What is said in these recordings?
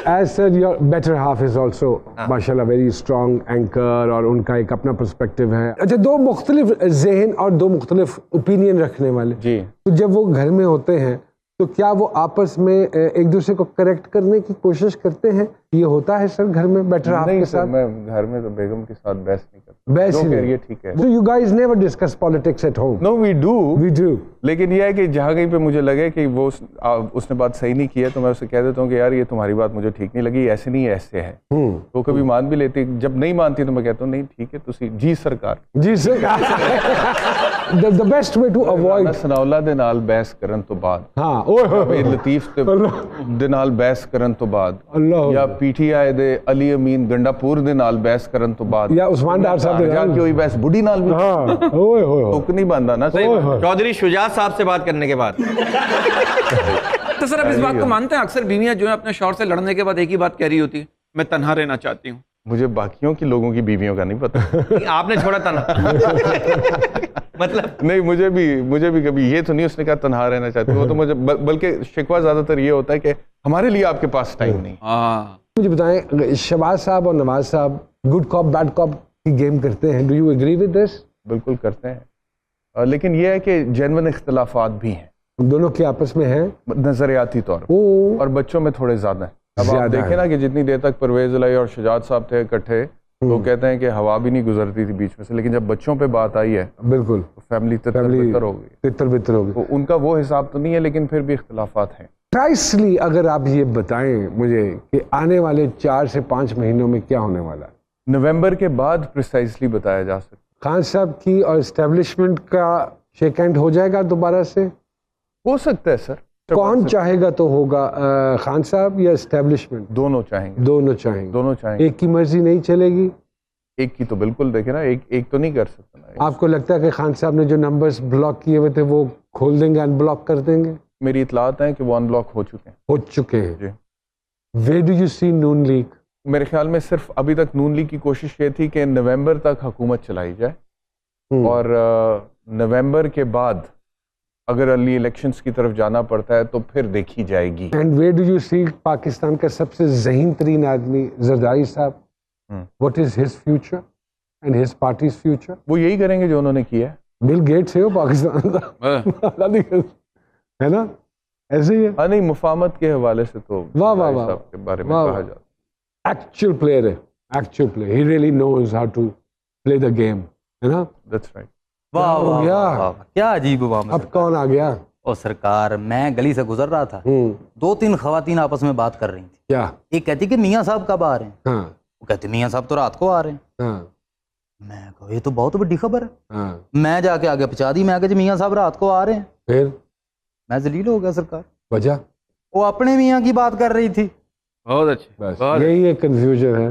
As said, your better half is also माशाल्लाह very strong anchor और उनका एक अपना perspective है. अच्छा, दो मुख्तलिफ ज़हन और दो मुख्तलिफ ओपिनियन रखने वाले जी, तो जब वो घर में होते हैं तो क्या वो आपस में एक दूसरे को करेक्ट करने की कोशिश करते हैं? ये होता है सर घर में बेटर हाफ के साथ? मैं घर में तो बेगम के साथ बहस नहीं करता. बहस ही नहीं, ये ठीक है. So you guys never discuss politics at home? No, we do. लेकिन ये है कि जहाँ कहीं पे मुझे लगे कि वो उसने बात सही नहीं की है तो मैं उसे कह देता हूँ कि यार ये तुम्हारी बात मुझे ठीक नहीं लगी, ऐसे नहीं ऐसे है. वो कभी मान भी लेती, जब नहीं मानती तो मैं कहता हूँ नहीं ठीक है तुसी जी सरकार. The best way to avoid Sanaullah दे नाल बहस करन तो बाद, हाँ ओए लतीफ दे नाल बहस करन तो बाद, या पीटीआई दे अली अमीन गंडापुर दे नाल बहस करन तो बाद, या उस्मान डार साहब दे जाके कोई बहस बुढ़ी नाल भी, हाँ ओए होए तो नहीं बनता ना. चौधरी शुजात साहब से बात करने के बाद तो सर अब इस बात को मानते हैं अक्सर बीवियां जो है अपने शौहर से लड़ने के बाद एक ही बात कह रही होती है, मैं तन्हा रहना चाहती हूँ. मुझे बाकियों की लोगों की बीवियों का नहीं पता. आपने छोड़ा तन्हा मतलब नहीं, मुझे भी कभी ये तो नहीं उसने कहा तन्हा रहना चाहती. वो तो मुझे बल्कि शिकवा ज्यादातर ये होता है कि हमारे लिए आपके पास टाइम नहीं. मुझे बताएं, शहबाज साहब और नवाज साहब गुड कॉप बैड कॉप की गेम करते हैं. Do you agree with this? बिल्कुल करते हैं, लेकिन ये है कि जेन्युइन इख्तिलाफात भी हैं दोनों के आपस में हैं नजरियाती तौर पर, और बच्चों में थोड़े ज्यादा हैं. अब आप देखें ना कि जितनी देर तक परवेज इलाही और शुजात साहब थे इकट्ठे तो कहते हैं कि हवा भी नहीं गुजरती थी बीच में से, लेकिन जब बच्चों पे बात आई है बिल्कुल तो फैमिली तितर-बितर हो गई. तितर-बितर हो गई. तो उनका वो हिसाब तो नहीं है, लेकिन फिर भी इख्तिलाफात हैं. प्रिसाइसली अगर आप ये बताएं मुझे कि आने वाले 4 से 5 महीनों में क्या होने वाला है? नवंबर के बाद प्रिसाइसली बताया जा सकता. खान साहब की और एस्टेब्लिशमेंट का शेक हैंड हो जाएगा दोबारा से? हो सकता है सर. कौन चाहेगा तो होगा, खान साहब या एस्टेब्लिशमेंट? दोनों चाहेंगे. दोनों चाहेंगे. एक की मर्जी नहीं चलेगी? एक की तो बिल्कुल देखे ना, एक तो नहीं कर सकता ना. आपको लगता है कि खान साहब ने जो नंबर्स ब्लॉक किए हुए थे वो खोल देंगे, अनब्लॉक कर देंगे? मेरी इतलात है कि वो अनब्लॉक हो चुके हैं. जी. Where do you see Noon league? मेरे ख्याल में सिर्फ अभी तक नून लीग की कोशिश ये थी कि नवंबर तक हुकूमत चलाई जाए, और नवंबर के बाद अगर अगली इलेक्शंस की तरफ जाना पड़ता है तो फिर देखी जाएगी. And where do you see Pakistan का सबसे ज़हीन तरीन आदमी जरदारी साहब? What is his future and his parties future? वो यही करेंगे जो उन्होंने किया है. बिल गेट्स है वो पाकिस्तान का है ना, ऐसे ही है. हाँ नहीं, मुफाहमत के हवाले से तो वाह वाह वाह के बारे में कहा जाता है. एक्चुअल प्लेयर है, actual player. He really knows how to play the game, है ना? That's right. वाह वाह वाह, क्या अजीब हुआ. अब कौन आ गया? ओ सरकार, मैं गली से गुजर रहा था, 2-3 खवातीन आपस में बात कर रही थी. क्या? एक कहती कि मियाँ साहब कब आ रहे हैं? हाँ. वो कहती मियाँ साहब तो रात को आ रहे हैं. हाँ. मैं कहा ये तो बहुत बड़ी खबर है. हाँ. मैं जाके आगे पहुंचा दी, मैं कहा जी मियाँ साहब रात को आ रहे हैं. फिर मैं जलील हो गया सरकार. वजह? वो अपने मियाँ की बात कर रही थी. बहुत अच्छी. बस यही एक कंफ्यूजन है,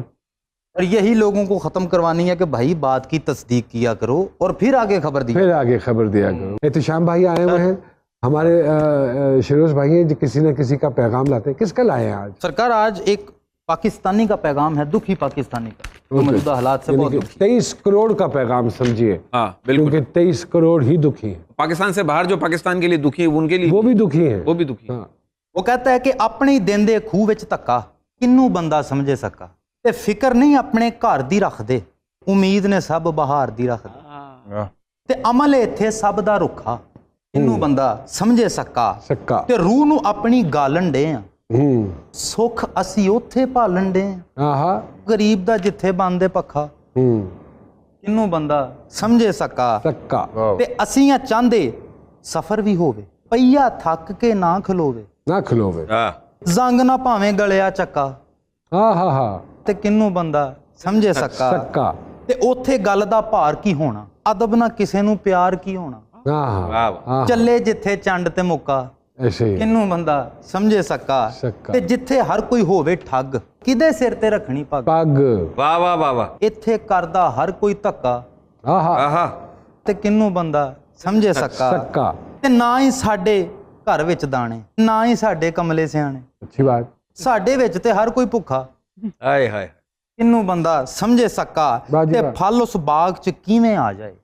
और यही लोगों को खत्म करवानी है कि भाई बात की तस्दीक किया करो और फिर आगे खबर दिया करो. एहतिशाम भाई आए हुए हैं, हमारे शिरोज भाई हैं जो किसी न किसी का पैगाम लाते हैं. किसका लाए हैं आज? सरकार आज एक पाकिस्तानी का पैगाम है, दुखी पाकिस्तानी का, तो मौजूदा हालात से बहुत दुखी. 23 करोड़ का पैगाम समझिए. हाँ बिल्कुल, क्योंकि 23 करोड़ ही दुखी हैं. पाकिस्तान से बाहर जो पाकिस्तान के लिए दुखी है उनके लिए वो भी दुखी हैं. हाँ. वो कहता है कि अपनी देंदे खूह विच धक्का किन्नू बंदा समझे सका, ते फिक्र नहीं अपने घर दी रख दे, उम्मीद ने सब बहार दी रख दे, ते अमल इत्थे सब दा रुखा किन्नू बंदा समझे सका, ते रूह नू अपनी गालन डे आ, सुख असी ओथे भालन डे आ, गरीब दा जिथे बंदे पक्खा किन्नू बंदा समझे सका, ते असी चाहते सफर भी होवे, पहिया थक के ना खलोवे, जंग ना भावें गलिया चक्का, ते किन्नू बंदा समझे सका, ते ओथे गल दा भार की होना, अदब ना किसे नू प्यार की होना, चले जिथे चंड ते मुक्का, किन्नू बंदा समझे सका, ते जिथे हर कोई होवे ठग, किदे सिर ते रखनी पग, वाह वाह वाह वाह, इत्थे करदा हर कोई धक्का, ते किन्नू बंदा समझे सका, ते ना ही साडे घर विच दाने, ना ही साडे कमले सियाने, अच्छी बात, साडे विच ते हर कोई भुखा, हाय हाय, किन्नू बंदा समझे सका, ते फल उस बाग च किवें आ जाए,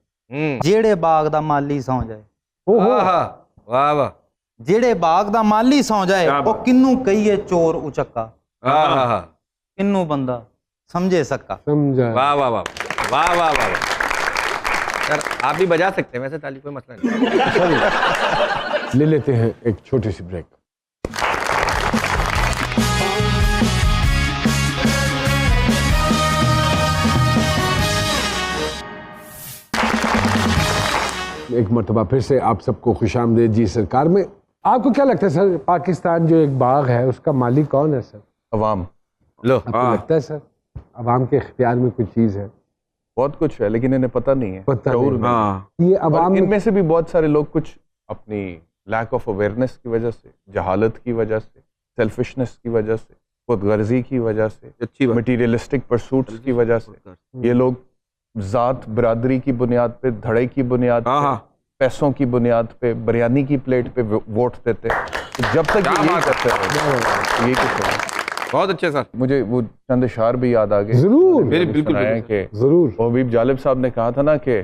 जेड़े बाग दा माली सौ जाए, वाह वाह, जेड़े बाग दा माली सौ जाए, ओ किन्नू कहिए चोर उचक्का, ہاں ہاں ہاں کنوں بندہ سمجھے سکا. سمجھا. واہ واہ واہ واہ واہ واہ. سر آپ بھی بجا سکتے ہیں ویسے تالی, کوئی مسئلہ نہیں. لے لیتے ہیں ایک چھوٹی سی بریک. ایک مرتبہ پھر سے آپ سب کو خوش آمدید جی سرکار میں. آپ کو کیا لگتا ہے سر, پاکستان جو ایک باغ ہے اس کا مالک کون ہے سر؟ عوام. لو آپ کو لگتا ہے سر عوام کے اختیار میں کوئی چیز ہے؟ بہت کچھ ہے لیکن انہیں پتہ نہیں ہے. پتہ شعور نہیں. نہیں. یہ عوام ان میں سے بھی بہت سارے لوگ کچھ اپنی لیک آف اویئرنیس کی وجہ سے, جہالت کی وجہ سے, سیلفشنس کی وجہ سے, خود غرضی کی وجہ سے, اچھی بات, مٹیریلسٹک پرسوٹس کی وجہ سے, یہ لوگ ذات برادری کی بنیاد پہ, دھڑے کی بنیاد پہ, پیسوں کی بنیاد پہ, بریانی کی پلیٹ پہ ووٹ دیتے. جب تک یہ کرتے رہے, یہ کچھ ہے. بہت اچھے سر. مجھے وہ چند اشعار بھی یاد آ گئے. ضرور بالکل کہ ضرور. حبیب جالب صاحب نے کہا تھا نا کہ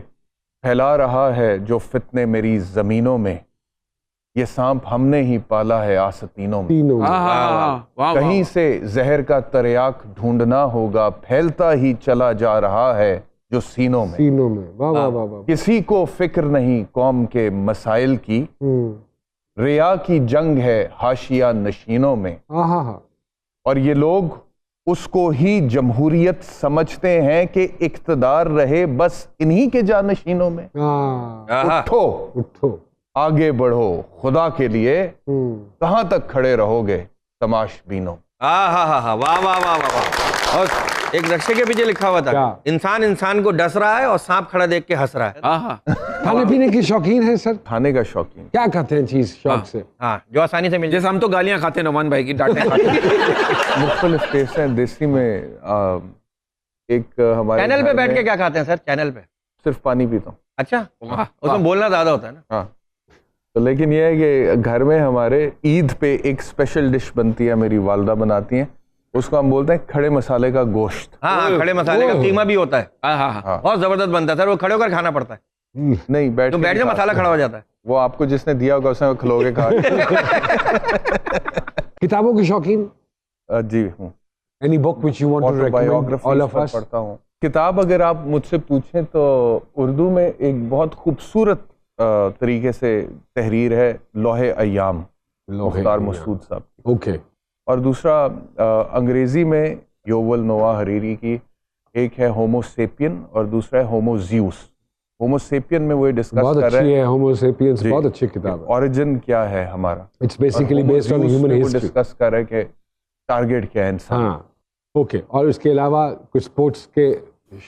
پھیلا رہا ہے جو فتنے میری زمینوں میں, یہ سانپ ہم نے ہی پالا ہے آستینوں میں. تینوں کہیں سے زہر کا تریاک ڈھونڈنا ہوگا, پھیلتا ہی چلا جا رہا ہے جو سینوں میں. تینوں میں. واہ واہ واہ واہ. کسی کو فکر نہیں قوم کے مسائل کی, ریا کی جنگ ہے حاشیہ نشینوں میں. اور یہ لوگ اس کو ہی جمہوریت سمجھتے ہیں کہ اقتدار رہے بس انہی کے جانشینوں میں. اٹھو آگے بڑھو خدا کے لیے, کہاں تک کھڑے رہو گے تماش بینوں. واہ واہ واہ واہ. اور ایک رکشے کے پیچھے لکھا ہوا تھا, انسان انسان کو ڈس رہا ہے اور سانپ کھڑا دیکھ کے ہنس رہا ہے. کھانے پینے کی شوقین ہے سر؟ کھانے کا شوقین. کیا کھاتے ہیں چیز شوق سے؟ ہاں جو آسانی سے مل جیسے ہم تو گالیاں کھاتے ہیں نعمان بھائی کی, ڈانٹیں کھاتے ہیں. مختلف ٹیسٹ ہیں. دیسی میں ایک ہمارے چینل پہ بیٹھ کے کیا کھاتے ہیں سر؟ چینل پہ صرف پانی پیتا ہوں. اچھا, اس میں بولنا زیادہ ہوتا ہے نا. ہاں تو لیکن یہ ہے کہ گھر میں ہمارے عید پہ ایک اسپیشل ڈش بنتی ہے, میری والدہ بناتی ہیں, اس کو ہم بولتے ہیں کھڑے مسالے کا گوشت. ہاں کھڑے مسالے کا قیمہ بھی ہوتا ہے, بہت زبردست بنتا ہے سر. وہ کھڑے ہو کر کھانا پڑتا ہے. نہیں بیٹھ جائے مسالہ کھڑا ہو جاتا ہے. وہ آپ کو جس نے دیا ہوگا اس میں کھلو کے کھا. کتابوں کی شوقین؟ جی ہوں. Any book which you want to recommend all of us? پڑھتا ہوں. کتاب اگر آپ مجھ سے پوچھیں تو اردو میں ایک بہت خوبصورت طریقے سے تحریر ہے لوح ایام, مختار مسعود صاحب کی. اوکے. اور دوسرا انگریزی میں یوول نوآ حریری کی ایک ہے ہومو سیپین اور دوسرا ہے ہومو زیوس. ہومو سیپین میں وہ ڈسکس کر رہے ہیں ہومو سیپینس, بہت اچھی کتاب ہے. اوریجن کیا ہے ہمارا, it's basically based on human history. Discuss کر رہے ہیں کہ ٹارگیٹ کیا ہے انسان. ہاں اوکے. اور اس کے علاوہ کچھ سپورٹس کے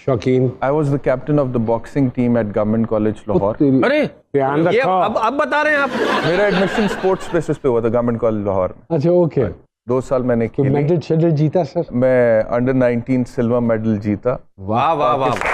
شوقین؟ I was the captain of the boxing team at Government College Lahore. ارے اب بتا رہے ہیں آپ. میرا ایڈمیشن سپورٹس بیسس پہ ہوا تھا گورنمنٹ کالج لاہور. اچھا اوکے. 2 سال میں نے کھیلی. میڈل شیڈل جیتا سر؟ میں انڈر 19 سلور میڈل جیتا. واہ واہ واہ.